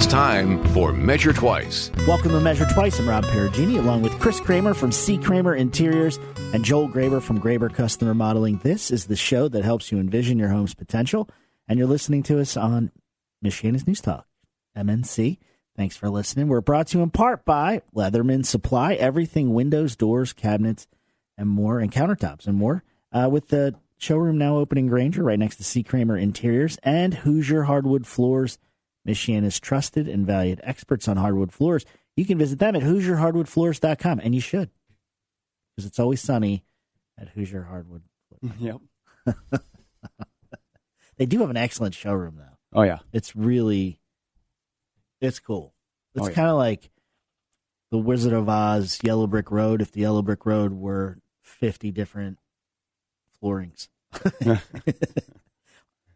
It's time for Measure Twice. Welcome to Measure Twice. I'm Rob Perugini, along with Chris Kramer from C. Kramer Interiors and Joel Graber from Graber Customer Modeling. This is the show that helps you envision your home's potential, and you're listening to us on Michiana's News Talk, MNC. Thanks for listening. We're brought to you in part by Leatherman Supply, everything windows, doors, cabinets, and more, and countertops and more, with the showroom now open in Granger, right next to C. Kramer Interiors, and Hoosier Hardwood Floors, Michiana's trusted and valued experts on hardwood floors. You can visit them at HoosierHardwoodFloors.com, and you should, because it's always sunny at Hoosier Hardwood Floors. Yep. They do have an excellent showroom, though. Oh, yeah. It's cool. It's yeah. kind of like the Wizard of Oz Yellow Brick Road if the Yellow Brick Road were 50 different floorings.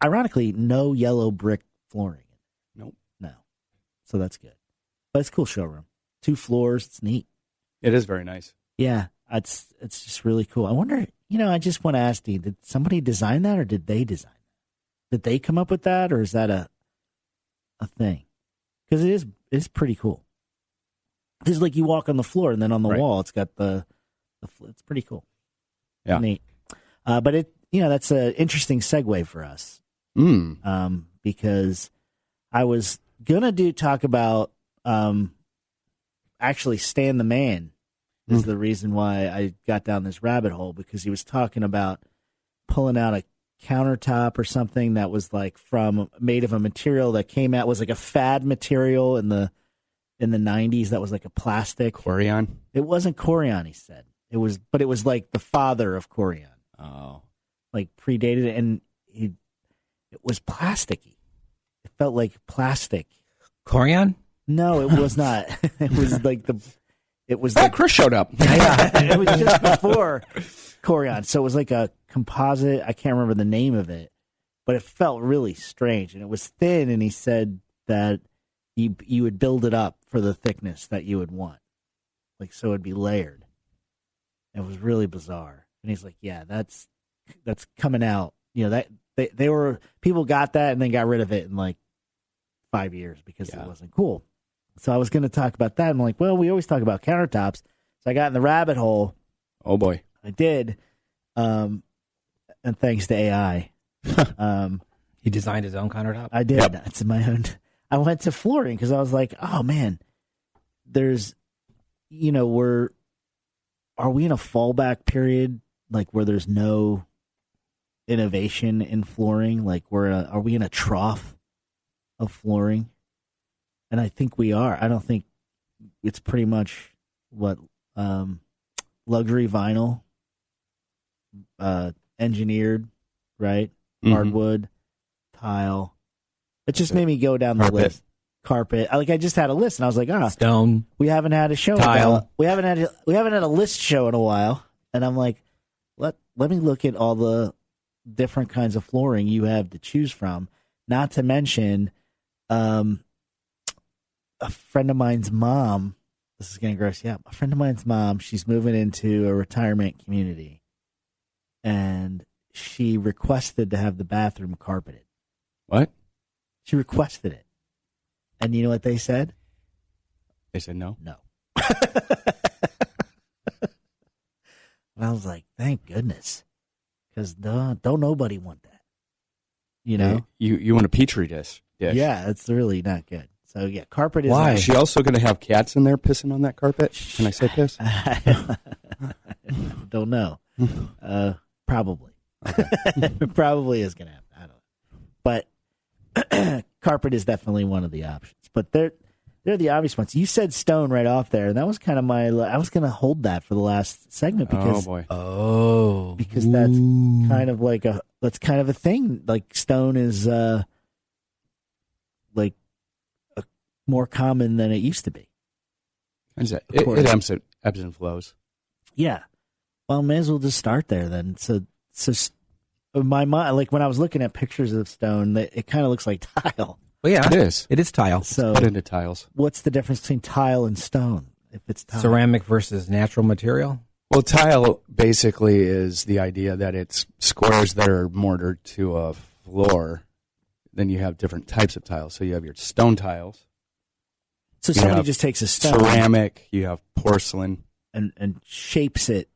Ironically, no yellow brick flooring. Nope. No. So that's good. But it's a cool showroom. 2 floors. It's neat. It is very nice. Yeah. It's just really cool. I wonder, I just want to ask you, did somebody design that or did they design that? Did they come up with that or is that a thing? Because it's pretty cool. Because like you walk on the floor and then on the wall it's got it's pretty cool. Yeah. Neat. But that's an interesting segue for us. Because I was gonna talk about actually Stan the Man is the reason why I got down this rabbit hole, because he was talking about pulling out a countertop or something that was like made of a material that came out, was like a fad material in the 90s that was like a plastic. Corian? It wasn't Corian, he said. It was like the father of Corian. Oh. Like predated it, and it was plasticky. It felt like plastic. Corian? No, it was not. It was like Chris showed up. Yeah, it was just before Corian. So it was like a composite. I can't remember the name of it, but it felt really strange, and it was thin. And he said that you would build it up for the thickness that you would want, like so it'd be layered. It was really bizarre. And he's like, "Yeah, that's coming out." That they were, people got that and then got rid of it in like 5 years because it wasn't cool. So I was going to talk about that. I'm like, well, we always talk about countertops. So I got in the rabbit hole. Oh boy. I did. And thanks to AI. He designed his own countertop? I did. Yep. That's my own. I went to flooring because I was like, oh man, there's, are we in a fallback period? Like where there's no innovation in flooring? Like are we in a trough of flooring? And I think we are. I don't think it's pretty much what luxury vinyl, engineered, right? Mm-hmm. Hardwood, tile. It just made me go down the list. Carpet. I just had a list, and I was like, stone. We haven't had a show. Tile. We haven't had a list show in a while, and I'm like, let me look at all the different kinds of flooring you have to choose from. Not to mention, a friend of mine's mom, this is going to gross you out. A friend of mine's mom, she's moving into a retirement community, and she requested to have the bathroom carpeted. What? She requested it. And you know what they said? They said no? No. And I was like, thank goodness. Because don't nobody want that. You want a petri dish. Yeah, it's really not good. So, yeah, carpet is... Why? Is she also going to have cats in there pissing on that carpet? Can I say piss? Don't know. Probably. Probably is going to happen. I don't know. But carpet is definitely one of the options. But they're the obvious ones. You said stone right off there, and that was kind of I was going to hold that for the last segment because... Oh, boy. Because that's kind of like that's kind of a thing. Like stone is more common than it used to be. It ebbs and flows. Yeah. Well, may as well just start there then. So my mind, like when I was looking at pictures of stone, it kind of looks like tile. Well, yeah, it is. It is tile. So put into tiles. What's the difference between tile and stone? If it's tile, ceramic versus natural material. Well, tile basically is the idea that it's squares that are mortared to a floor. Then you have different types of tiles. So you have your stone tiles, So You somebody have just takes a stone ceramic, you have porcelain, and shapes it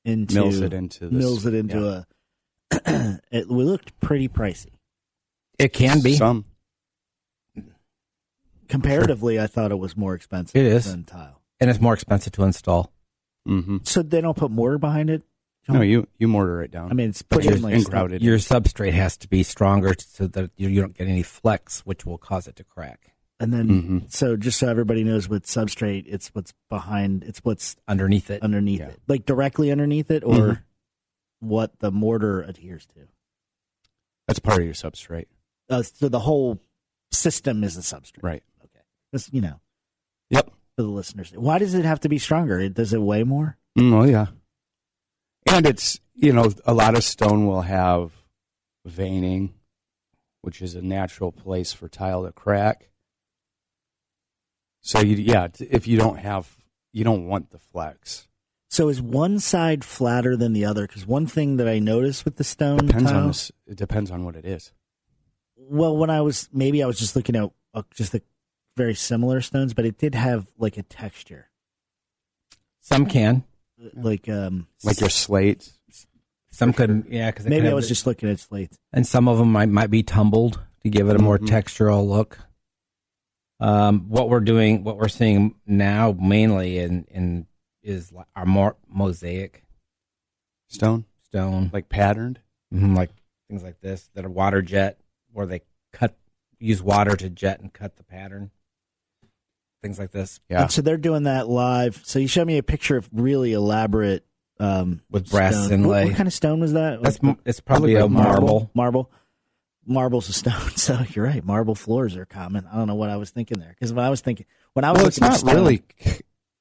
into mills it into this, a. It looked pretty pricey. It can be. some. Comparatively, I thought it was more expensive It is. than tile. And it's more expensive to install. Mm-hmm. So they don't put mortar behind it? No, you mortar it down. I mean, it's But put in you're like in stuff. grouted. Your substrate has to be stronger so that you don't get any flex, which will cause it to crack. And then, Mhm. so just so everybody knows what substrate, it's what's behind, it's what's Underneath it. underneath Yeah. it. Like directly underneath it, or Mhm. what the mortar adheres to. That's part of your substrate. So the whole system is a substrate. Right. Okay. Just, Yep. For the listeners. Why does it have to be stronger? Does it weigh more? Oh, yeah. And it's, a lot of stone will have veining, which is a natural place for tile to crack. So, if you don't want the flex. So is one side flatter than the other? Because one thing that I noticed with the stone tile, It depends on what it is. well, when I was just looking at just the very similar stones, but it did have like a texture, Some can. like Like your slate. Some couldn't. Yeah, because maybe I was just looking at slates. And some of them might be tumbled to give it a more Mhm. textural look. What we're seeing now mainly is our more mosaic Stone, stone, like patterned. like things like this that are water jet, where they use water to jet and cut the pattern. Things like this Yeah. And so they're doing that live. So you showed me a picture of really elaborate with brass stone. inlay. What kind of stone was that? It's probably like a marble. Marble's a stone. So you're right. Marble floors are common. I don't know what I was thinking there. Because when I was Well, looking it's at not stone, really.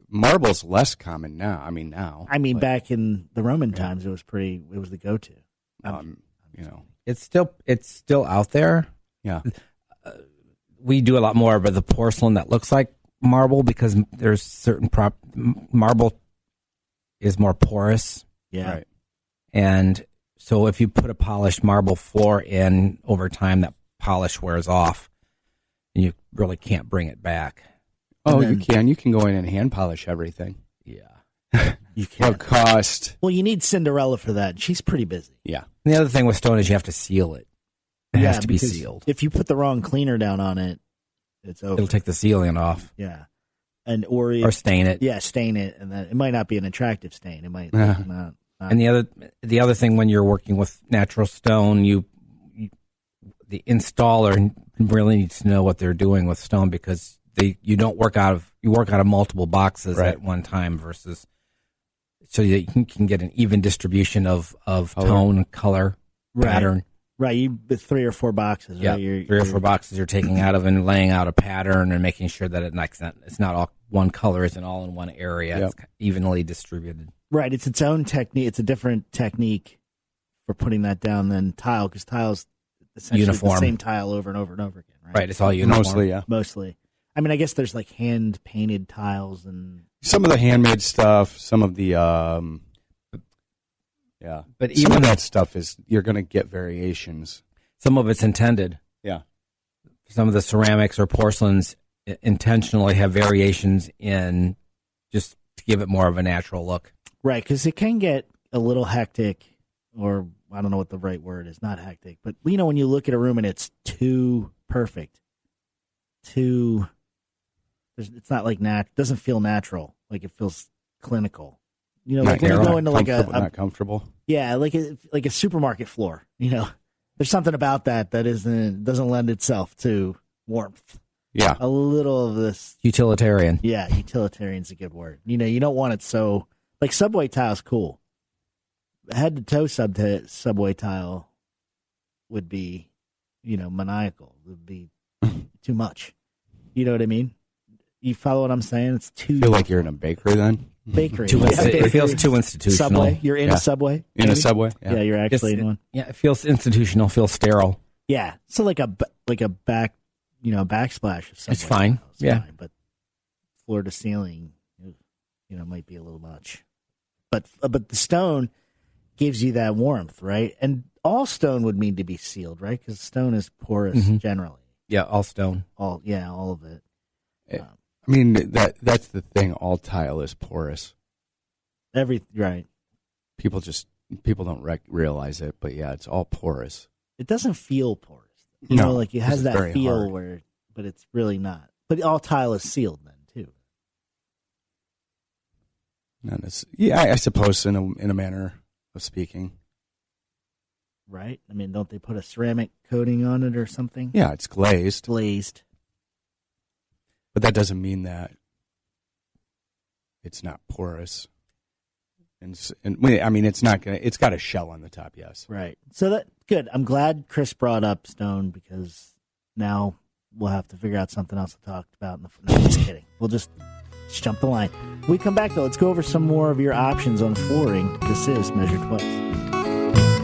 Marble's less common now. Now. I mean, but, back in the Roman times, it was the go-to. It's still out there. Yeah. We do a lot more of the porcelain that looks like marble because there's certain marble is more porous, Yeah. Right. and so if you put a polished marble floor in over time, that polish wears off, and you really can't bring it back. Oh, And you can. You can go in and hand polish everything. Yeah. You What can't. cost? Well, you need Cinderella for that. She's pretty busy. Yeah. And the other thing with stone is you have to seal it. It has to be because sealed. If you put the wrong cleaner down on it, it's over. It'll take the sealing off Yeah. Or or stain it. yeah, stain it, and then it might not be an attractive stain. It might Yeah. not. And the other thing when you're working with natural stone, the installer really needs to know what they're doing with stone because you work out of multiple boxes Right. at one time versus so that you can get an even distribution of Color. tone, color, Right. pattern. Right, you with 3 or 4 boxes. Yeah, Right? 3 or 4 boxes you're taking out of and laying out a pattern and making sure that it's not all one color isn't all in one area. Yep. It's evenly distributed. Right, it's its own technique. It's a different technique for putting that down than tile because tile's essentially Uniform. the same tile over and over and over again. Right, Right, it's all uniform. Mostly, yeah. Mostly. I mean, I guess there's like hand painted tiles and Some of the handmade stuff, some of the, yeah. But Some even of that stuff you're going to get variations. some of it's intended. Yeah. Some of the ceramics or porcelains intentionally have variations in just to give it more of a natural look. right because it can get a little hectic, or I don't know what the right word is. Not hectic, but when you look at a room and it's too perfect, it's not like doesn't feel natural. Like it feels clinical. Like when you go into like not comfortable. yeah, like a supermarket floor. There's something about that doesn't lend itself to warmth. Yeah. A little of this, Utilitarian. yeah, utilitarian's a good word. You don't want it so like subway tile's cool. Head to toe subway tile would be, maniacal. It would be too much. You know what I mean? You follow what I'm saying? It's too. I feel like you're in a bakery then. bakery. It feels too institutional. Subway. You're in Yeah. a subway. In a maybe? subway. Yeah, you're actually in one. Yeah, it feels institutional, feels sterile. Yeah, so like a back, backsplash of subway. It's fine. tile is Yeah. fine, but floor to ceiling, might be a little much. But the stone gives you that warmth, right? And all stone would need to be sealed, right? Because stone is porous Mhm. generally. Yeah, all stone. All of it. I mean, that's the thing. All tile is porous. Right. People don't realize it, but yeah, it's all porous. It doesn't feel porous. No, Like it this has is that very feel hard. but it's really not. But all tile is sealed then too. I suppose in a manner of speaking. Right? I mean, don't they put a ceramic coating on it or something? Yeah, it's glazed, Glazed. but that doesn't mean that it's not porous. And I mean, it's not gonna. It's got a shell on the top. Yes. Right. So that good. I'm glad Chris brought up stone because now we'll have to figure out something else to talk about. No, just kidding. We'll just jump the line. When we come back though, let's go over some more of your options on flooring. This is Measure Twice.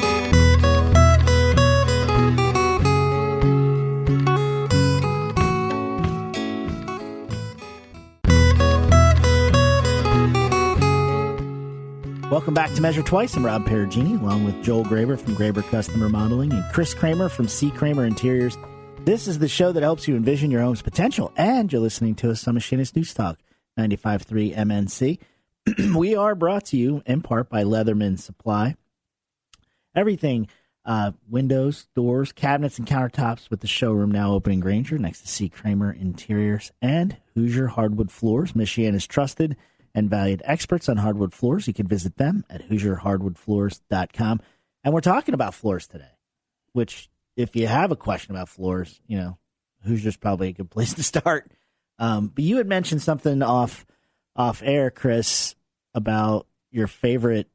Welcome back to Measure Twice. I'm Rob Perugini, along with Joel Graber from Graber Customer Modeling and Chris Kramer from C. Kramer Interiors. This is the show that helps you envision your home's potential, and you're listening to us on Machinist News Talk 95.3 MNC. We are brought to you in part by Leatherman Supply. Everything, windows, doors, cabinets, and countertops with the showroom now open in Granger next to C. Kramer Interiors and Hoosier Hardwood Floors, Michiana's trusted and valued experts on hardwood floors. You can visit them at HoosierHardwoodFloors.com. And we're talking about floors today, which if you have a question about floors, Hoosier's probably a good place to start. But you had mentioned something off air, Chris, about your favorite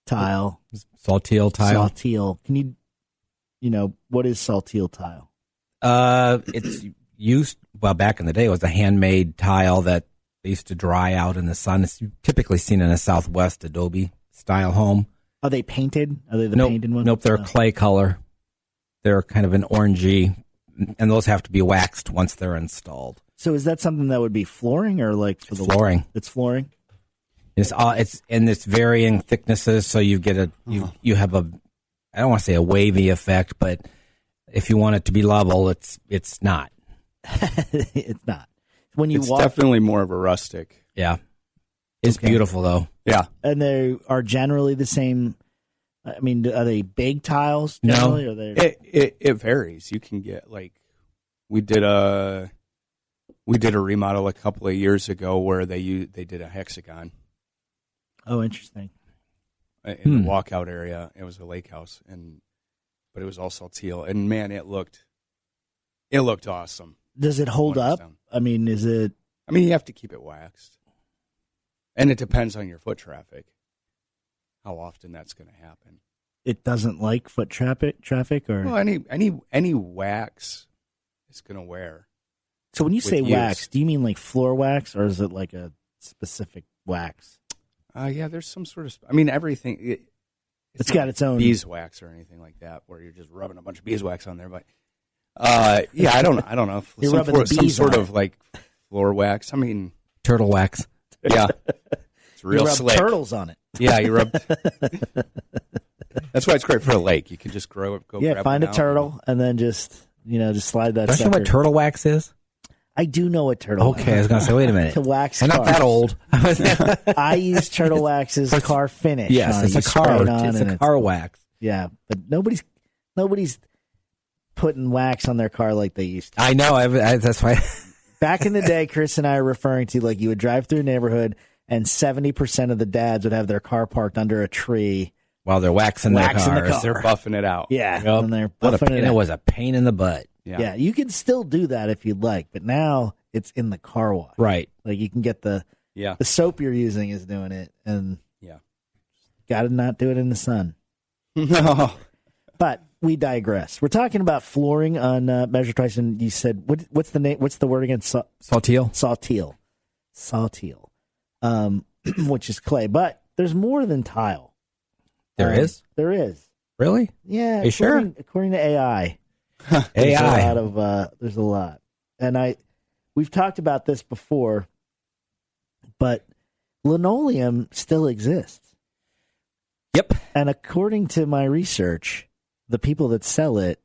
tile. Saltillo tile. Saltillo. Can you, what is Saltillo tile? It's used, back in the day, it was a handmade tile that they used to dry out in the sun. It's typically seen in a Southwest Adobe style home. Are they painted? Are they the Nope, painted ones? Nope, they're clay color. They're kind of an orangey, and those have to be waxed once they're installed. So is that something that would be flooring or like for the flooring? It's flooring. It's and it's varying thicknesses, so you get you have a, I don't want to say a wavy effect, but if you want it to be level, it's not. It's not. When you It's walk, definitely more of a rustic. Yeah, it's beautiful though. Yeah. and they are generally the same. I mean, are they big tiles generally? No. Or they It varies. You can get we did a remodel a couple of years ago where they did a hexagon Oh, interesting. in the walkout area. It was a lake house, but it was all Saltillo, and man, it looked awesome. Does it hold up? I mean, is it? I mean, you have to keep it waxed, and it depends on your foot traffic, how often that's going to happen. It doesn't like foot traffic, or Well, any wax is going to wear. so when you say with wax, use. do you mean like floor wax, or is it like a specific wax? Yeah, there's some sort of. I mean, everything. It's not got its own beeswax or anything like that, where you're just rubbing a bunch of beeswax on there. But yeah, I don't know. You're some rubbing the some bees sort on of like floor wax. I mean, Turtle wax. yeah, it's real you rub slick. turtles on it. Yeah, you rub. That's why it's great for a lake. You can just go. Yeah, grab find a one out. turtle and then just slide that. Don't you know what sucker. turtle wax is? I do know what turtle. Okay, I was going to say, wait a minute. To wax I'm not cars. that old. I use turtle wax as car finish. Yes, on it's it. a You spray car. it on It's and a car wax. Yeah, but nobody's putting wax on their car like they used to. I know. That's why. Back in the day, Chris and I are referring to like you would drive through a neighborhood and 70% of the dads would have their car parked under a tree. While they're waxing Waxing the their cars. car. They're buffing it out. Yeah, Yep. and they're What a buffing pain. it It out. was a pain in the butt. Yeah, you can still do that if you'd like, but now it's in the car wash. Right. Like you can get the soap you're using is doing it, and got to not do it in the sun. No. But we digress. We're talking about flooring on Measure Twice, and you said what's the name? What's the word again? Saltillo. Saltillo, which is clay. But there's more than tile. There is? There is. Really? Yeah. Are you sure? According to AI, AI. there's a lot, and we've talked about this before, but linoleum still exists. Yep. And according to my research, the people that sell it,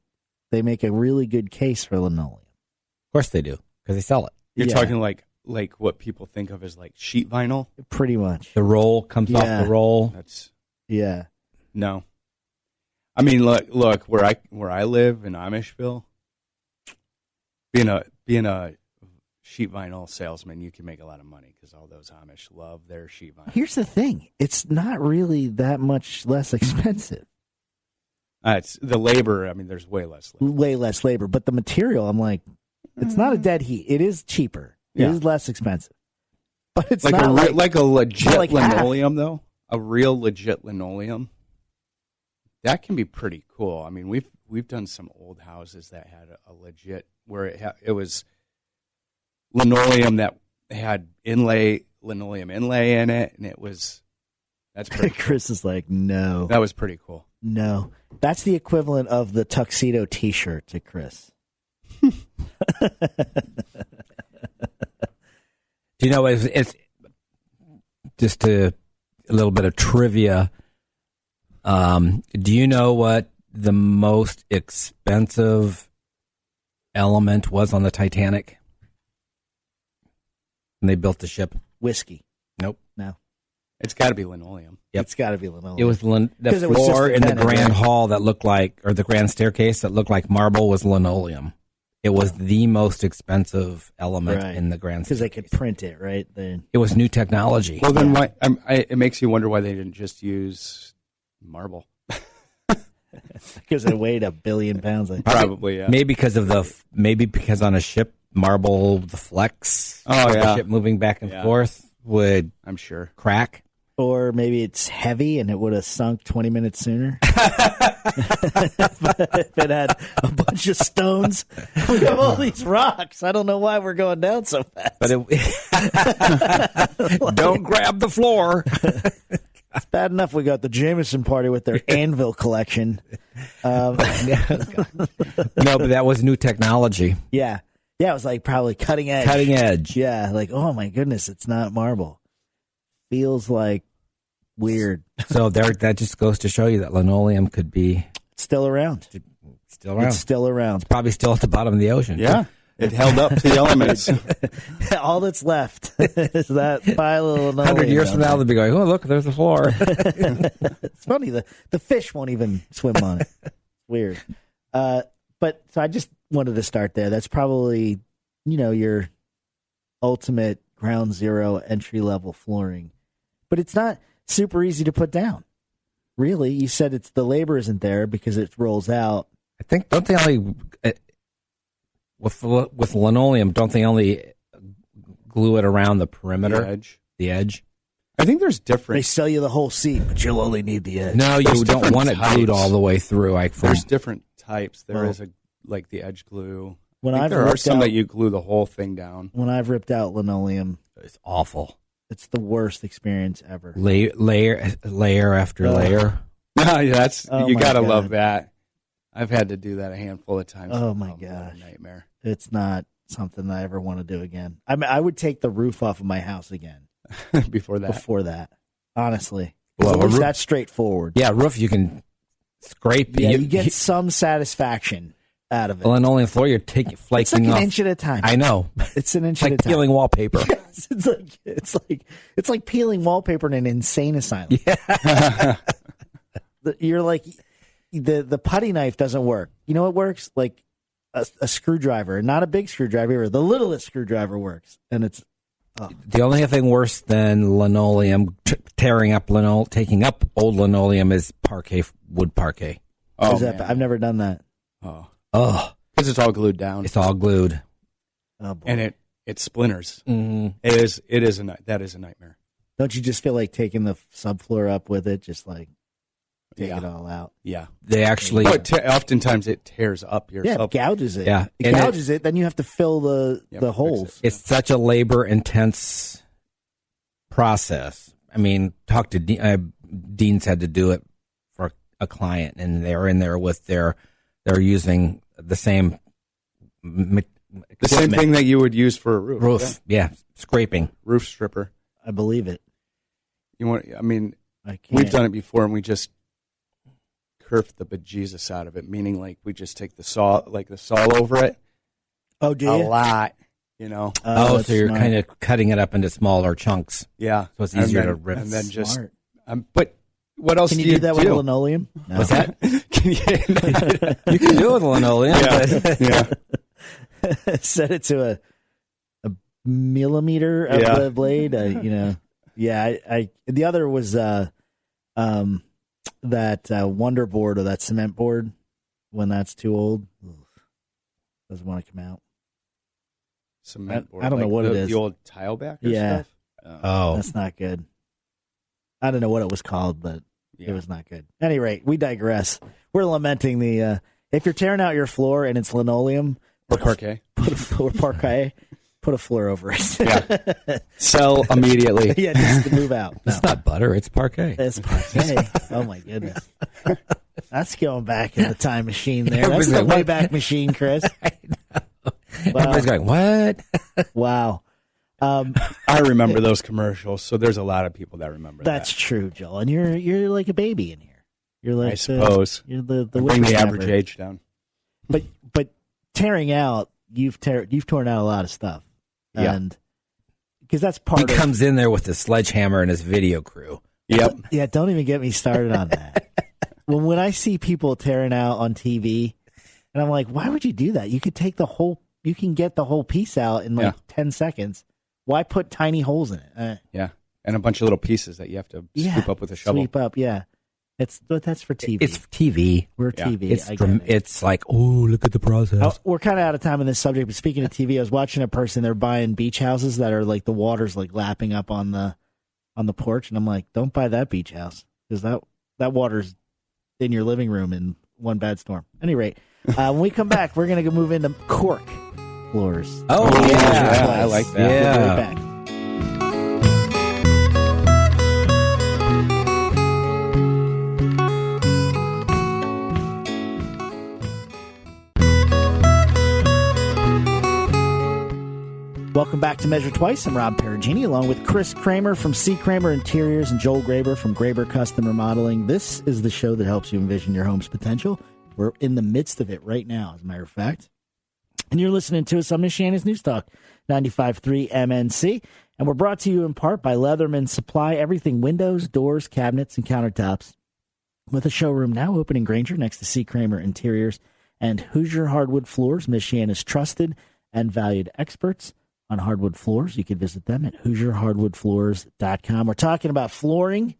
they make a really good case for linoleum. Of course they do, because they sell it. You're Yeah. talking like like what people think of as like sheet vinyl. Pretty much. The roll comes off the roll. That's Yeah. no. I mean, look where I live in Amishville. Being a sheet vinyl salesman, you can make a lot of money because all those Amish love their sheet vinyl. Here's the thing. It's not really that much less expensive. It's the labor. I mean, there's way less labor. Way less labor. But the material, I'm like, it's not a dead heat. It is cheaper. It Yeah. is less expensive. But it's Like not like a legit like half. linoleum, though. A real legit linoleum. That can be pretty cool. I mean, we've done some old houses that had a legit where it was linoleum that had linoleum inlay in it, and that's pretty cool. Chris is like, no. That was pretty cool. No. That's the equivalent of the tuxedo T-shirt to Chris. Do you know, it's just a little bit of trivia. Do you know what the most expensive element was on the Titanic when they built the ship? Whiskey. Nope. No. It's got to be linoleum. Yep. It's got to be linoleum. It was the 'Cause it was just floor the in the pennant, grand right? hall that looked like, or the grand staircase that looked like marble was linoleum. It was the most expensive element Right. in the grand because staircase. they could print it, right? It was new technology. Well, then why? It makes you wonder why they didn't just use marble. Because it weighed 1 billion pounds. Like, Probably, yeah. Maybe because on a ship, marble, the flex, Oh, the yeah. ship moving back and Yeah. forth would I'm sure. crack. or maybe it's heavy and it would have sunk 20 minutes sooner. If it had a bunch of stones. We have all these rocks. I don't know why we're going down so fast. But don't grab the floor. It's bad enough we got the Jameson party with their anvil collection. No, but that was new technology. Yeah. Yeah, it was like probably cutting edge. Cutting edge. Yeah, like, oh my goodness, it's not marble. Feels like weird. So that just goes to show you that linoleum could be It's still around. still around. It's still around. Probably still at the bottom of the ocean. Yeah. It held up to the elements. All that's left is that pile of linoleum. 100 years from now, down they'll be going, oh, look, there's the floor. there. It's funny, the fish won't even swim on it. Weird. But so I just wanted to start there. That's probably, your ultimate ground zero entry level flooring. But it's not super easy to put down. Really, you said it's the labor isn't there because it rolls out. I think, don't they only, with linoleum, don't they only glue it around the perimeter, the edge? I think there's They different. sell you the whole seat, but you'll only need the edge. No, you There's don't different want it glued types. all the way through. There's different types. There Well, is like the edge glue. When I think I've there are ripped some out, that you glue the whole thing down. when I've ripped out linoleum, It's awful. it's the worst experience ever. Layer after Ugh. layer. Yeah, Oh you my gotta God. love that. I've had to do that a handful of times. Oh my what a gosh. nightmare. It's not something I ever want to do again. I mean, I would take the roof off of my house again Before that, before that. Honestly, Well, at least a roof- that's straightforward. Yeah, roof you can scrape. Yeah, you get some satisfaction out of it. linoleum floor. You're It's like flaking an off. inch at a time. I know. It's an inch It's like at a time. peeling wallpaper. Yes, it's like peeling wallpaper in an insane asylum. You're like the putty knife doesn't work. You know what works? Like a screwdriver, not a big screwdriver. The littlest screwdriver works, and it's The only thing worse than linoleum, taking up old linoleum is wood parquet. oh, is that, man. I've never done that. Oh, Oh, because it's all glued down, it's all glued. Oh boy. and it splinters. Mm. That is a nightmare. Don't you just feel like taking the subfloor up with it, just like take Yeah. it all out? Yeah, They actually, but oftentimes it tears up your Yeah, sub. it gouges it. Yeah, it and gouges it. Then you have to fill You have to the fix holes. it. it's such a labor intense process. I mean, talk to Dean's had to do it for a client, and they're in there with they're using the same The same thing that you would use for a roof. Yeah, scraping. Roof stripper. I believe it. I mean, I can't. we've done it before, and we just kerf the bejesus out of it. Meaning, like we just take the saw over it Oh, do a you? lot, You know? Oh, that's so you're smart. kind of cutting it up into smaller chunks. Yeah. So it's easier and to then, rip. And then just, Smart. but what else Can do you do that with do? linoleum? No. What's that? Can you, You can do it with linoleum. but- yeah. Set it to a millimeter of Yeah. the blade. Yeah. I the other was that Wonder board or that cement board. When that's too old, doesn't want to come out. Cement board. I don't know what the, it is. The old tile backer Yeah. stuff? Oh, That's not good. I don't know what it was called, but Yeah. it was not good. At any rate, we digress. We're lamenting the if you're tearing out your floor and it's linoleum Or parquet. put a floor parquet, put a floor over it. Yeah. Sell immediately. Yeah, just to move out. No. it's not butter; it's parquet. It's parquet. Oh my goodness. That's going back in the time machine there. That's Everybody's the like, what? Wayback Machine, Chris. Everybody's going, "What?" Wow. I remember those commercials, so there's a lot of people that remember That's that. true, Joel. And you're like a baby in here. You're like I suppose. you're the Bring the whippersnapper. average age down. But tearing out, you've torn out a lot of stuff. Yeah. And because that's He part of comes in there with the sledgehammer and his video crew. Yep. Yeah, don't even get me started on that. when I see people tearing out on TV, and I'm like, why would you do that? You could take you can get the whole piece out in like 10 seconds. Why put tiny holes in it? Yeah. And a bunch of little pieces that you have to scoop up with a shovel. Sweep up, yeah. But that's for TV. It's TV. We're Yeah. TV. It's I get it. it's like, oh, look at the process. Oh, we're kind of out of time on this subject, but speaking of TV, I was watching a person. They're buying beach houses that are like the water's like lapping up on the porch, and I'm like, don't buy that beach house because that water's in your living room in one bad storm. At any rate, when we come back, we're gonna go move into cork floors. Oh, yeah. I like that. We'll be Yeah. right back. Welcome back to Measure Twice. I'm Rob Perugini, along with Chris Kramer from C. Kramer Interiors and Joel Graber from Graber Custom Remodeling. This is the show that helps you envision your home's potential. We're in the midst of it right now, as a matter of fact. And you're listening to us on Michiana's News Talk, 95.3 MNC. And we're brought to you in part by Leatherman Supply, everything windows, doors, cabinets, and countertops. With a showroom now open in Granger next to C. Kramer Interiors and Hoosier Hardwood Floors, Michiana's trusted and valued experts on hardwood floors. You can visit them at HoosierHardwoodFloors.com. We're talking about flooring.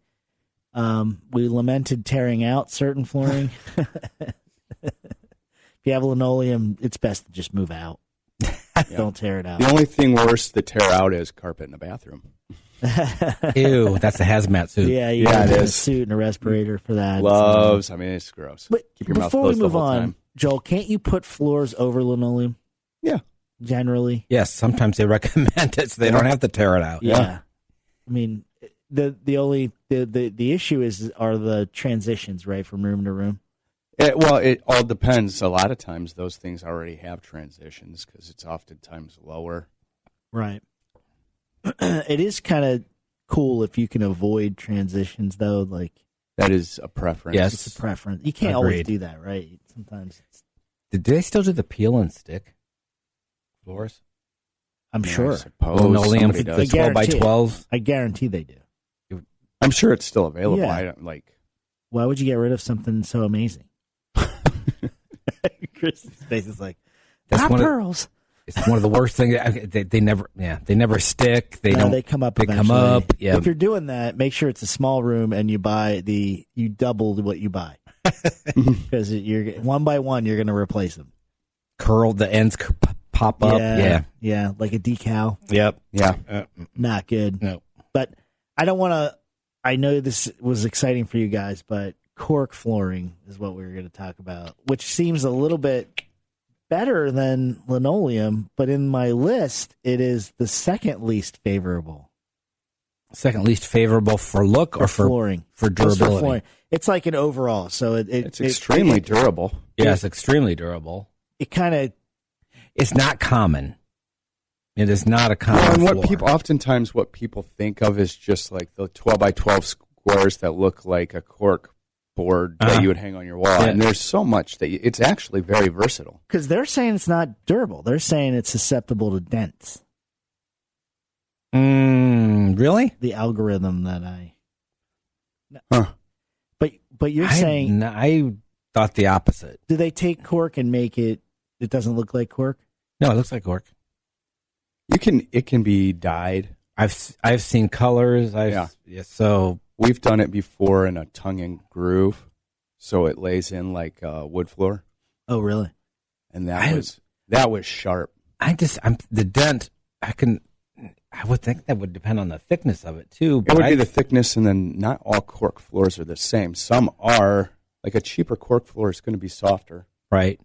We lamented tearing out certain flooring. If you have linoleum, it's best to just move out. Don't tear it out. The only thing worse to tear out is carpet in the bathroom. Ew, that's a hazmat suit. Yeah, you Yeah, need it a is. suit and a respirator for that. Gloves. I mean, it's gross. But Keep your mouth before we closed the move whole on, time. Joel, can't you put floors over linoleum? Yeah. Generally. Yes, sometimes they recommend it so they don't have to tear it out. Yeah. I mean, the issue are the transitions, right, from room to room. It all depends. A lot of times those things already have transitions because it's oftentimes lower. Right. It is kind of cool if you can avoid transitions, though. Like, That is a preference. Yes. it's a preference. You can't always Agreed. do that, right? Sometimes Do they still do the peel and stick floors? I'm Yeah, I sure. suppose Linoleum, somebody the does. 12 by guarantee it. 12s. I guarantee they do. I'm sure it's still available. Yeah. I don't like. Why would you get rid of something so amazing? Chris's face is like, That's "Not one of- pearls." It's one of the worst things. They never stick. They No, don't. they come up. They come eventually. up. Yeah. If you're doing that, make sure it's a small room and you double what you buy because you're one by one. You're going to replace them. Curl the ends pop up. yeah, like a decal. Yep. Yeah. Not good. No. But I don't want to. I know this was exciting for you guys, but cork flooring is what we were going to talk about, which seems a little bit better than linoleum, but in my list, it is the second least favorable. Second least favorable for look or for flooring. for Just for durability. flooring. It's like an overall, so It's extremely durable. Yeah, it's extremely durable. It kind of It's not common. It is not a common And floor. what people think of is just like the 12 by 12 squares that look like a cork board that you would hang on your wall. And there's so much that it's actually very versatile. Because they're saying it's not durable. They're saying it's susceptible to dents. Really? The algorithm that I... Huh. But you're saying... I thought the opposite. Do they take cork and make it doesn't look like cork? No, it looks like cork. It can be dyed. I've seen colors. So we've done it before in a tongue and groove, so it lays in like wood floor. Oh, really? And that was sharp. The dent. I would think that would depend on the thickness of it too. It would be the thickness, and then not all cork floors are the same. Some are, like a cheaper cork floor is going to be softer. Right.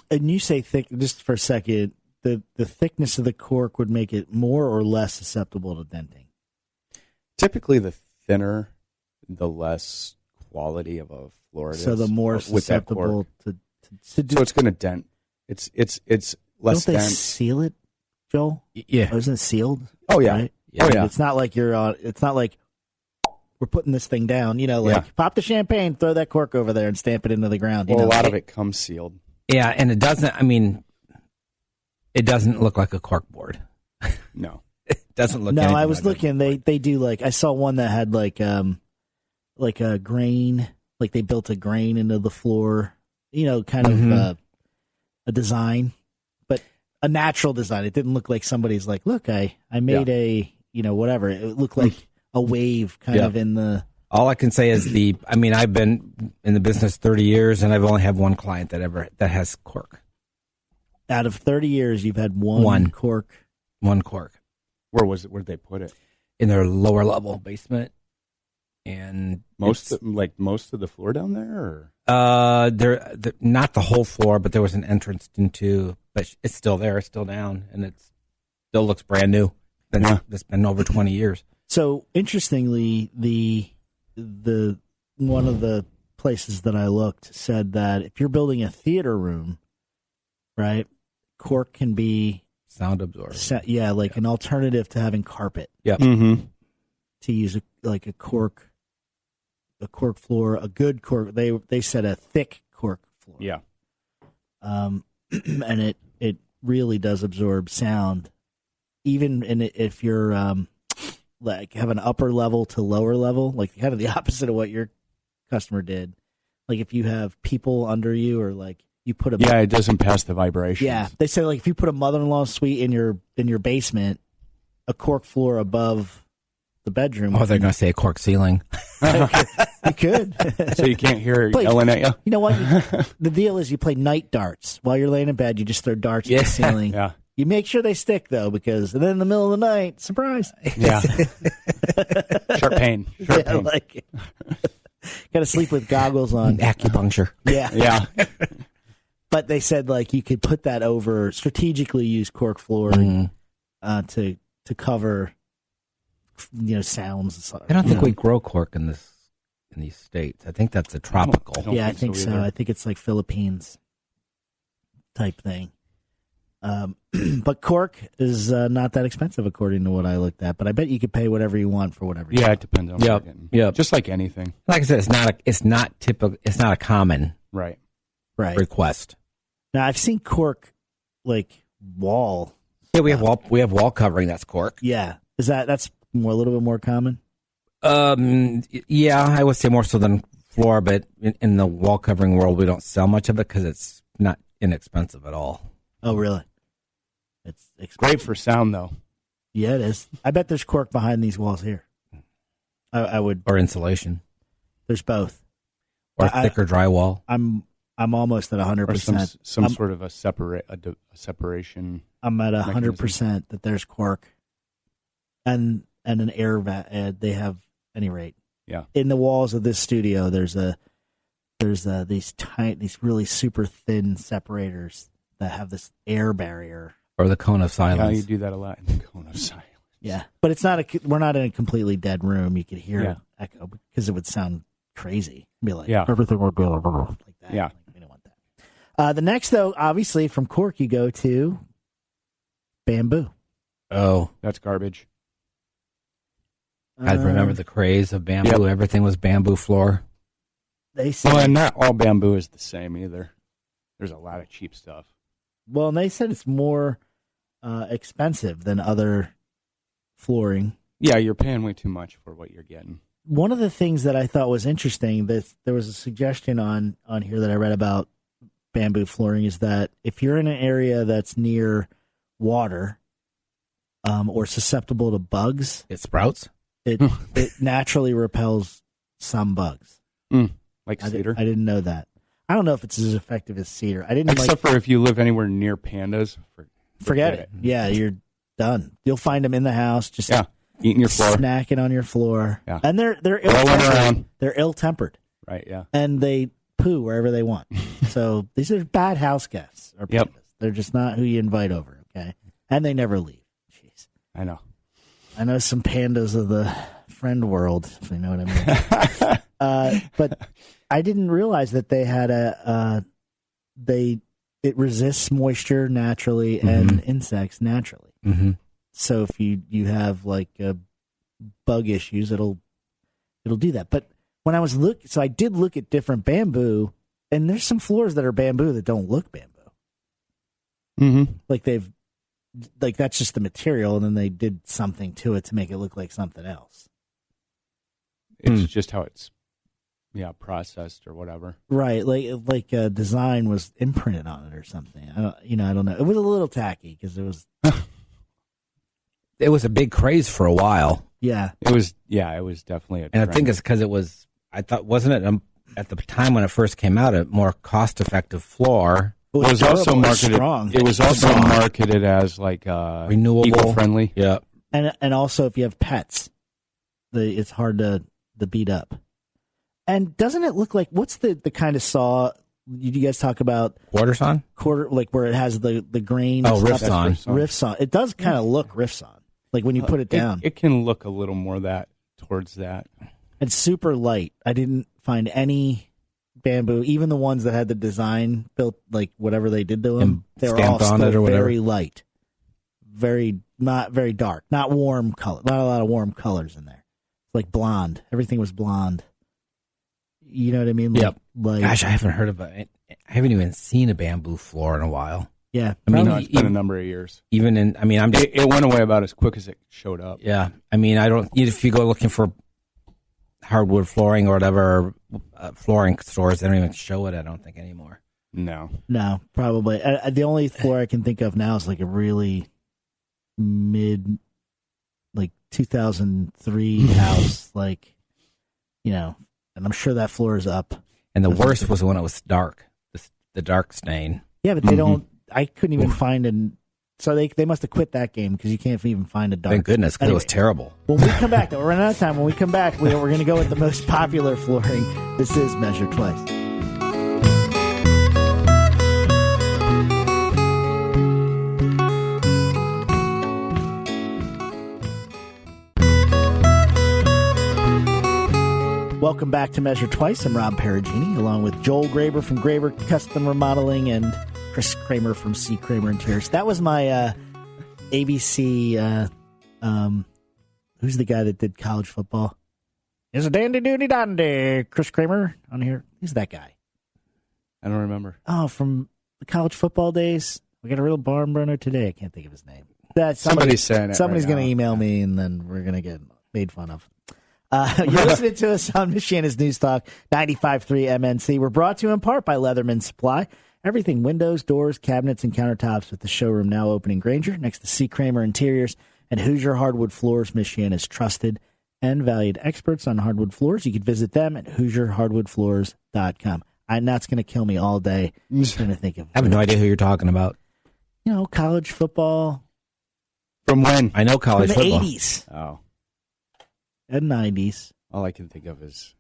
And you say thick, just for a second, the thickness of the cork would make it more or less susceptible to denting? Typically, the thinner, the less quality of a floor it is. So the more with susceptible to so it's going to dent. It's less Don't they dense. seal it, Joel? Yeah. Isn't it sealed? Oh yeah. Right? Yeah. Oh yeah. It's not like it's not like we're putting this thing down, pop the champagne, throw that cork over there and stamp it into the ground. Well, a lot of it comes sealed. Yeah, and it doesn't, it doesn't look like a cork board. No. It doesn't look No, anything I was like looking, they do I saw one that had like a grain, like they built a grain into the floor, kind of a design, but a natural design. It didn't look like somebody's like, look, I made a, whatever. It looked like a wave kind of in the... All I can say is I've been in the business 30 years, and I've only had one client that has cork. Out of 30 years, you've had one cork? One cork. Where was it? Where'd they put it? In their lower level basement. And most of the floor down there? not the whole floor, but there was an entrance into, but it's still there, it's still down, and it still looks brand new. It's been over 20 years. So interestingly, the one of the places that I looked said that if you're building a theater room, right, cork can be sound absorbent. An alternative to having carpet. Yeah. Mm-hmm. To use a cork floor, a good cork. They said a thick cork floor. Yeah. And it really does absorb sound, even if you're like have an upper level to lower level, like kind of the opposite of what your customer did. Like if you have people under you, or like you put a it doesn't pass the vibration. Yeah, they say like if you put a mother-in-law suite in your basement, a cork floor above the bedroom. Oh, they're going to say a cork ceiling. You could. So you can't hear her yelling at you? You know what? The deal is you play night darts. While you're laying in bed, you just throw darts at the ceiling. Yeah. You make sure they stick, though, because then in the middle of the night, surprise. Yeah. Sharp pain. Pain. Like got to sleep with goggles on. Acupuncture. Yeah. Yeah. But they said, like, you could put that over, strategically use cork flooring to cover, sounds and stuff. I don't think we grow cork in these states. I think that's a tropical. I think so. I think it's like Philippines type thing. But cork is not that expensive according to what I looked at. But I bet you could pay whatever you want for whatever. You want. It depends on what you're getting. Yeah, just like anything. Like I said, it's not typical. It's not a common right request. Now I've seen cork like wall. Yeah, we have wall covering that's cork. Yeah, that's a little bit more common? Yeah, I would say more so than floor, but in the wall covering world, we don't sell much of it because it's not inexpensive at all. Oh, really? It's expensive. Great for sound, though. Yeah, it is. I bet there's cork behind these walls here. I would, or insulation. There's both, or thicker drywall. I'm almost at 100%. Or some sort of a separation. I'm at 100% that there's cork, and an air they have any rate. Yeah. In the walls of this studio, there's these really super thin separators that have this air barrier. Or the cone of silence. Yeah, you do that a lot in the cone of silence. Yeah, but it's not we're not in a completely dead room. You could hear it echo because it would sound crazy. It'd be like everything would be like that. Yeah, like, we don't want that. The next, though, obviously from cork, you go to bamboo. Oh, that's garbage. I remember the craze of bamboo. Yep. Everything was bamboo floor. they said, Well, and not all bamboo is the same either. There's a lot of cheap stuff. well, and they said it's more expensive than other flooring. Yeah, you're paying way too much for what you're getting. One of the things that I thought was interesting, that there was a suggestion on here that I read about bamboo flooring, is that if you're in an area that's near water or susceptible to bugs, It sprouts. it naturally repels some bugs. Like I cedar. didn't know that. I don't know if it's as effective as cedar. I didn't Except for if you live anywhere near pandas. forget it. Yeah, you're done. You'll find them in the house, just Eating your floor. snacking on your floor. Yeah. And they're Rolling ill-tempered. around. They're ill-tempered, Right, yeah. and they poo wherever they want. So these are bad house guests. Or Yep. pandas. They're just not who you invite over. Okay, and they never leave. Jeez, I know. I know some pandas of the friend world, if you know what I mean. But I didn't realize that they had it resists moisture naturally and insects naturally. Mm-hmm. So if you have like bug issues, it'll do that. But when I was I did look at different bamboo, and there's some floors that are bamboo that don't look bamboo. Mm-hmm. Like that's just the material, and then they did something to it to make it look like something else. It's just how it's processed or whatever. Right, like a design was imprinted on it or something. I don't know. It was a little tacky because it was. It was a big craze for a while, Yeah, It was definitely a and I trend. think it's because it was. I thought, wasn't it at the time when it first came out, a more cost-effective floor, it It was also durable and marketed. strong. It was also Strong. marketed as like renewable, eco-friendly. Yeah, And also, if you have pets, it's hard to beat up. And doesn't it look like, what's the kind of saw? Did you guys talk about quarter on. like where it has the grain? Oh, and riffs stuff? on. Riffs on. It does kind of look riffs on, like when you put it down. It can look a little more towards that. It's super light. I didn't find any bamboo, even the ones that had the design built, like whatever they did to them. And They were all stamped on still it or whatever. very light, not very dark, not warm color, not a lot of warm colors in there. Like blonde. Everything was blonde. You know what I mean? Like, Yep. Like, Gosh, I haven't heard of it. I haven't even seen a bamboo floor in a while. yeah. I mean, No, it's been a number of years. Even in, I mean, I'm just, It went away about as quick as it showed up. yeah. I mean, I don't. If you go looking for hardwood flooring or whatever flooring stores, they don't even show it. I don't think anymore. No. No, probably. The only floor I can think of now is like a really mid, like 2003 house, like, and I'm sure that floor is up. And the worst was when it was dark, the dark stain. Yeah, but they don't. I couldn't even find so they must have quit that game because you can't even find a dark. Thank goodness, because it was Anyway. terrible. When we come back, though, we're running out of time. When we come back, we're going to go with the most popular flooring. This is Measure Twice. Welcome back to Measure Twice. I'm Rob Perugini, along with Joel Graber from Graber Custom Remodeling and Chris Kramer from C. Kramer Interiors. That was my ABC. Who's the guy that did college football? Is a dandy doody dandy. Chris Kramer on here. Who's that guy? I don't remember. Oh, from the college football days. We got a real barn burner today. I can't think of his name. Somebody's saying it. Somebody's right going to now. email me, and then we're going to get made fun of. You're listening to us on Michiana's News Talk 95.3 MNC. We're brought to you in part by Leatherman Supply. Everything windows, doors, cabinets, and countertops, with the showroom now open in Granger next to C. Kramer Interiors and Hoosier Hardwood Floors, Michiana's trusted and valued experts on hardwood floors. You can visit them at HoosierHardwoodFloors.com. And that's going to kill me all day trying to think of. I have no idea who you're talking about. College football From when? I know from college the football. 80s Oh, and 90s. all I can think of is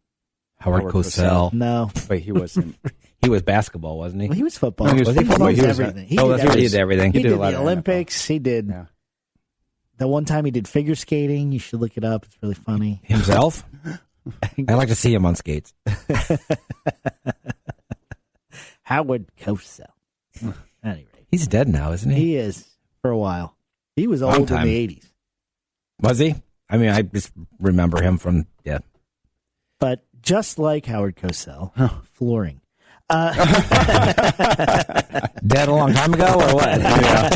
Howard Howard Cosell. No, but he wasn't. He was basketball, wasn't he? well, he was football. No, he was football. He He did was- everything. Oh, that's right. He did everything. He He did did a lot the of Olympics. He did. Yeah. The one time he did figure skating. You should look it up. It's really funny. Himself? I like to see him on skates. Howard Cosell. Anyway, He's dead now, isn't he? he is for a while. He was Long old in time. the 80s. Was he? I mean, I just remember him from, yeah. But just like Howard Cosell, flooring. Dead a long time ago, or what? Yeah.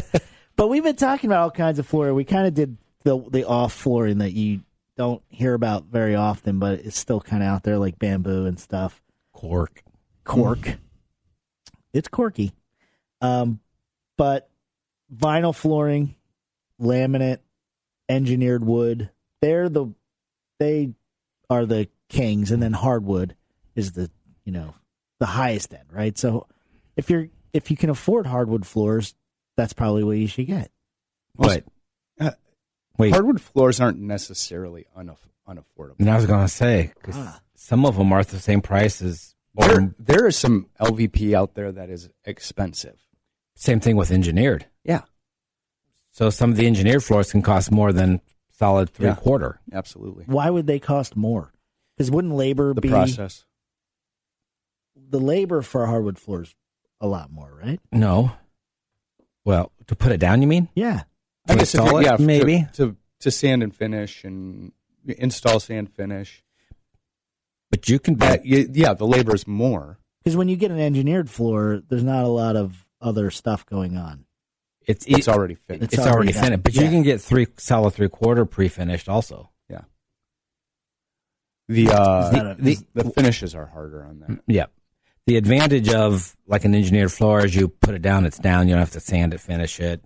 But we've been talking about all kinds of flooring. We kind of did the off flooring that you don't hear about very often, but it's still kind of out there, like bamboo and stuff. Cork. It's corky. But vinyl flooring, laminate, engineered wood, they are the kings, and then hardwood is the highest end, right? So if you can afford hardwood floors, that's probably what you should get. Wait. Hardwood floors aren't necessarily unaffordable. And I was going to say, 'cause some of them are the same price as. There is some LVP out there that is expensive. Same thing with engineered. Yeah, So some of the engineered floors can cost more than solid 3/4. absolutely. Why would they cost more? Because wouldn't labor The be process. the labor for a hardwood floor is a lot more, right? No. Well, to put it down, you mean? Yeah. To install it, maybe? to sand and finish and install sand finish. But you can The labor is more. Because when you get an engineered floor, there's not a lot of other stuff going on. It's already finished. It's already done. finished. But Yeah. you can get solid 3/4 pre-finished also. Yeah. The finishes are harder on that. Yeah. The advantage of like an engineered floor is you put it down, it's down. You don't have to sand it, finish it.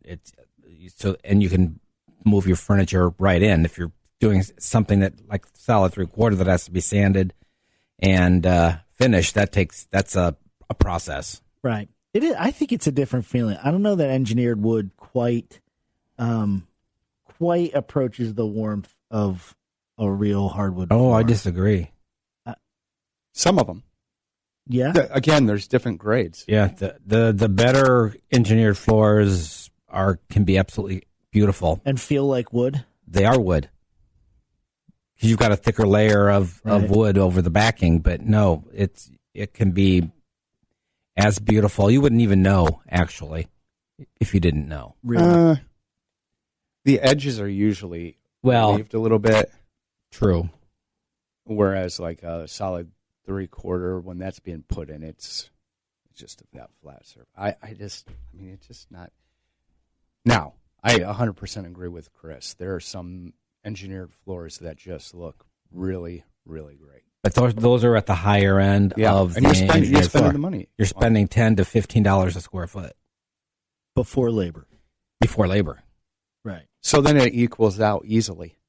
And you can move your furniture right in. If you're doing something that like solid 3/4 that has to be sanded and finished, that's a process. Right. It is. I think it's a different feeling. I don't know that engineered wood quite approaches the warmth of a real hardwood Oh, floor. I disagree. Some of them. Yeah. Again, there's different grades. Yeah, the better engineered floors can be absolutely beautiful. And feel like wood. They are wood. 'Cause you've got a thicker layer of wood over the backing, but no, it can be as beautiful. You wouldn't even know, actually, if you didn't know. Really. The edges are usually Well, relieved a little bit, true. whereas like a solid 3/4, when that's being put in, it's just that flat surface. It's just not. Now, I 100% agree with Chris. There are some engineered floors that just look really, really great. But those are at the higher end of and the you're spending engineered floor. the money. You're spending $10 to $15 a square foot Before labor. before labor. Right. So then it equals out easily.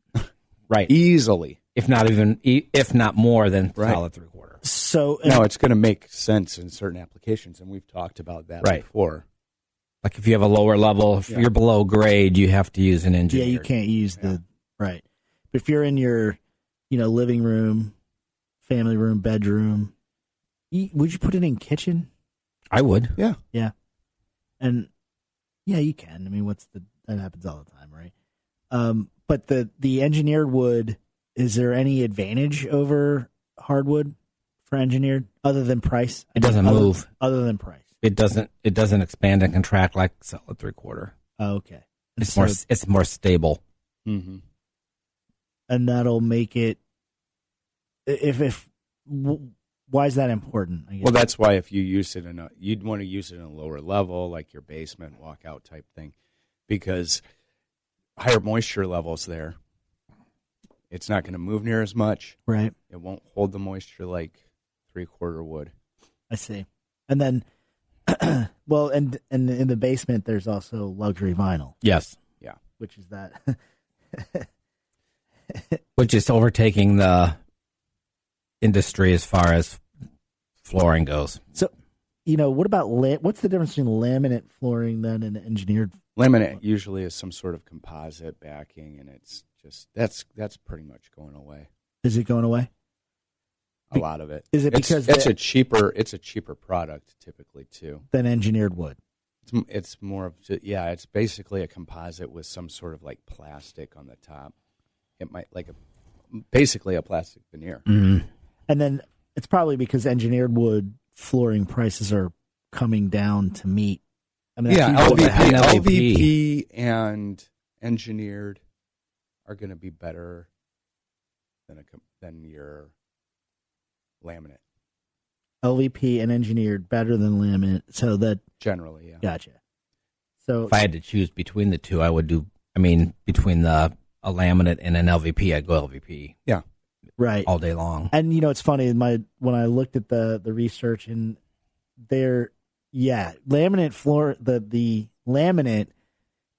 Right. Easily. If not more than Right. solid 3/4. So No, it's going to make sense in certain applications, and we've talked about that Right. before. Like if you have a lower level, if you're below grade, you have to use an yeah, engineered. you can't use the right. But if you're in your, living room, family room, bedroom, would you put it in kitchen? I would. Yeah. Yeah. And yeah, you can. I mean, that happens all the time, right? But the engineered wood, is there any advantage over hardwood for engineered other than price? It doesn't move. Other than price. It doesn't expand and contract like solid 3/4. Oh, okay. It's more stable. Mm-hmm. And that'll make it. Why is that important? I guess? Well, that's why if you use it you'd want to use it in a lower level, like your basement walkout type thing, because higher moisture levels there. It's not going to move near as much. Right. It won't hold the moisture like 3/4 would. I see. And then, well, and in the basement, there's also luxury vinyl, Yes. Yeah. which is that. Which is overtaking the industry as far as flooring goes. So, what about what's the difference between laminate flooring then and engineered? Laminate usually is some sort of composite backing, and it's just that's pretty much going away. Is it going away? A lot of it. Is it because it's a cheaper product typically too? Than engineered wood. It's more of it's basically a composite with some sort of like plastic on the top. It might basically a plastic veneer. Mm-hmm. And then it's probably because engineered wood flooring prices are coming down to meet. I mean, that's usually what happens. LVP and engineered are going to be better than your laminate. LVP and engineered better than laminate. So that Generally, yeah. gotcha. So If I had to choose between the two, I would do. I mean, between a laminate and an LVP, I'd go LVP right. all day long. And it's funny. When I looked at the research and laminate floor, the laminate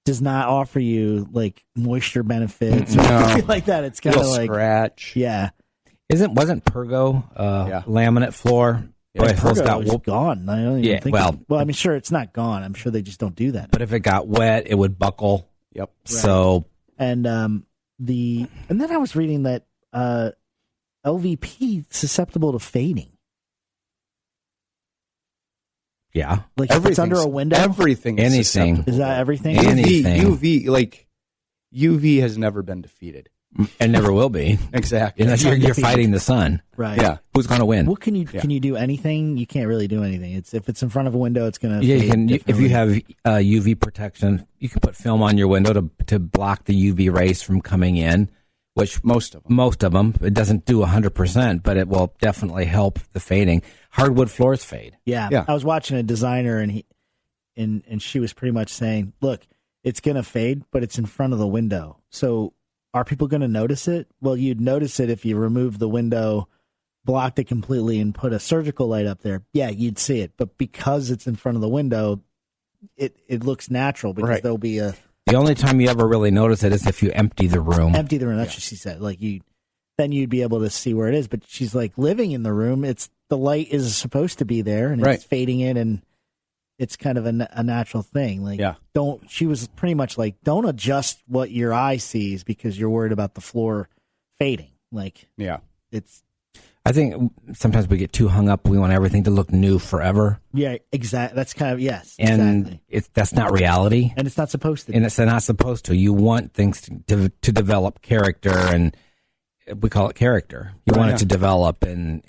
does not offer you like moisture benefits or anything like that. It's kind of Little like scratch. yeah. Wasn't Pergo laminate floor? Yeah, Boy, it's got Pergo is gone. I don't even think. well, I mean, sure, it's not gone. I'm sure they just don't do that. but if it got wet, it would buckle. Yep. So And and then I was reading that LVP susceptible to fading. yeah, Like if it's under a window, Everything. Is Anything. susceptible. is that everything? Anything. UV has never been defeated. it never will be Exactly. unless you're fighting the sun. Right. Yeah. Who's going to win? What can you do anything? You can't really do anything. If it's in front of a window, it's gonna. Yeah, you fade can. If differently. you have UV protection, you can put film on your window to block the UV rays from coming in. Which Most of them. it doesn't do 100%, but it will definitely help the fading. Hardwood floors fade. Yeah. I was watching a designer and she was pretty much saying, "Look, it's gonna fade, but it's in front of the window. So are people gonna notice it? Well, you'd notice it if you remove the window, blocked it completely, and put a surgical light up there. Yeah, you'd see it. But because it's in front of the window, it looks natural because Right. there'll be a The only time you ever really notice it is if you empty the room. empty the room. That's what she said. Like then you'd be able to see where it is. But she's like living in the room. The light is supposed to be there, and Right. it's fading in, and it's kind of a natural thing. Like, Yeah. she was pretty much like, don't adjust what your eye sees because you're worried about the floor fading. Like, Yeah. it's I think sometimes we get too hung up. We want everything to look new forever, exactly. That's kind of yes, and exactly. that's not reality, And it's not supposed to. and it's not supposed to. You want things to develop character, and we call it character. You want it to develop, and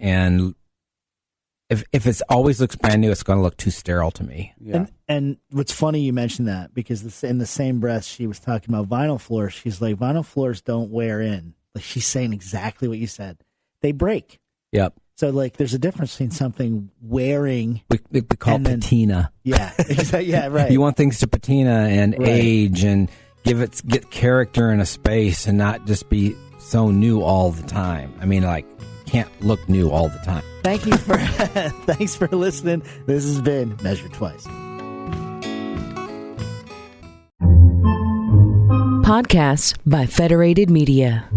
if it always looks brand new, it's going to look too sterile to me. Yeah. And what's funny you mentioned that because in the same breath she was talking about vinyl floors. She's like, vinyl floors don't wear in. Like she's saying exactly what you said. They break. Yep. So like, there's a difference between something wearing. We call it patina. Yeah. Exactly. Yeah. Right. You want things to patina and Right. age and get character in a space and not just be so new all the time. I mean, like, can't look new all the time. Thank you for thanks for listening. This has been Measure Twice. Podcasts by Federated Media.